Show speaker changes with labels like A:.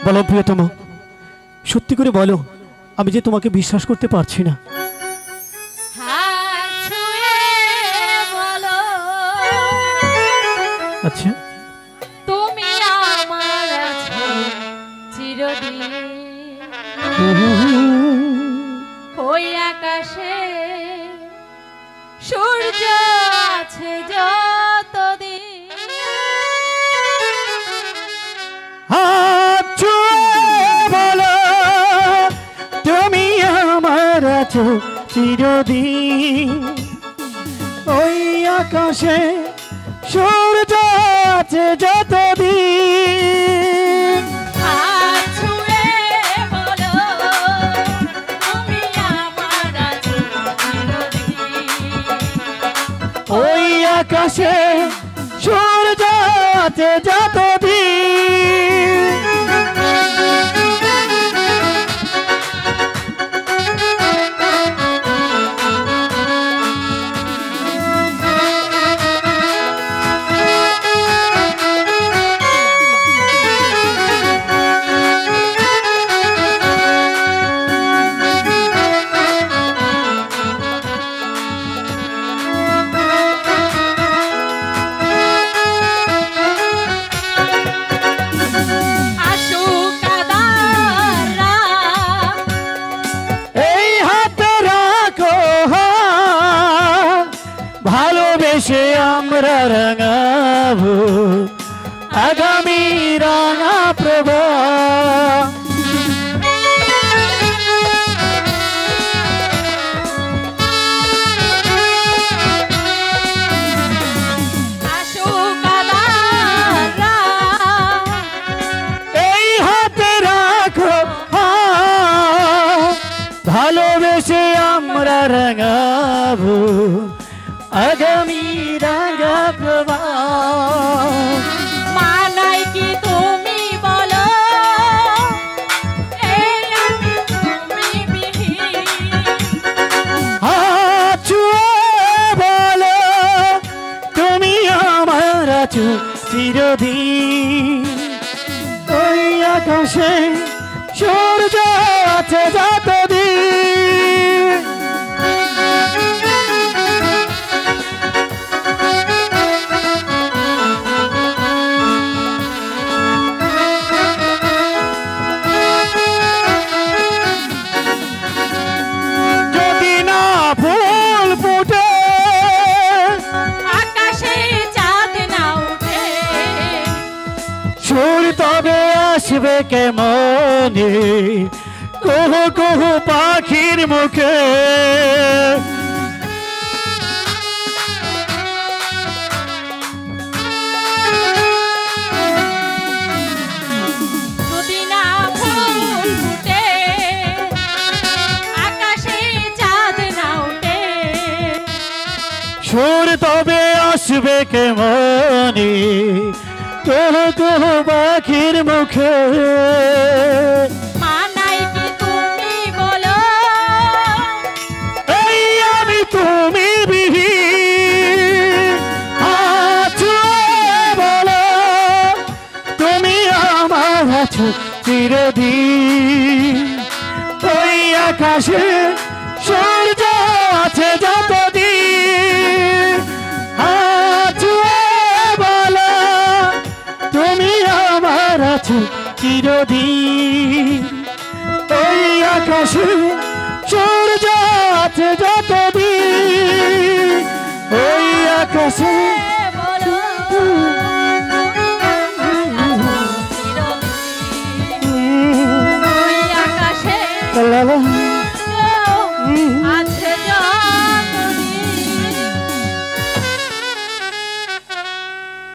A: বলো প্রিয়তম, সত্যি করে বলো, আমি যে তোমাকে বিশ্বাস করতে পারছি না। আচ্ছা,
B: তুমি আমার আছো চিরদিন, ওই আকাশে সূর্য আছে যতদিন।
A: হাত ছুঁয়ে বলো, তুমি আমার আছো চিরদিন, ওই আকাশে সূর্য আছে যতদিন।
B: হাত ছুঁয়ে বলো, তুমি আমার আছো চিরদিন,
A: ওই আকাশে সূর্য আছে যতদিন। ভালোবেসে আমরা রাঙাবো আগামী রাঙা প্রভাত। এই হাতে রাখো ভালোবেসে আমরা রাঙাবো আগামী রাঙা প্রভাত।
B: মানাই কি তুমি বলো, এই আমি তুমি বিহীন।
A: হাত ছুঁয়ে বলো, তুমি আমার আছো চিরদিন, ওই আকাশে সূর্য আছে যতদিন। তবে আসবে কেমনে কুহু কুহু পাখির মুখে,
B: যদি না ফুল ফুটে আকাশে চাঁদ না ওঠে।
A: সুর তবে আসবে কেমনে কুহু কুহু পাখির মুখে।
B: মানাই কি তুমি বলো,
A: এই আমি তুমি বিহীন। হাত ছুঁয়ে বলো, তুমি আমার আছো চিরদিন, ওই আকাশে সূর্য আছে যতদিন। হাত ছুঁয়ে বলো, তুমি আমার আছো চিরদিন, ওই আকাশে সূর্য আছে যতদিন, ওই আকাশে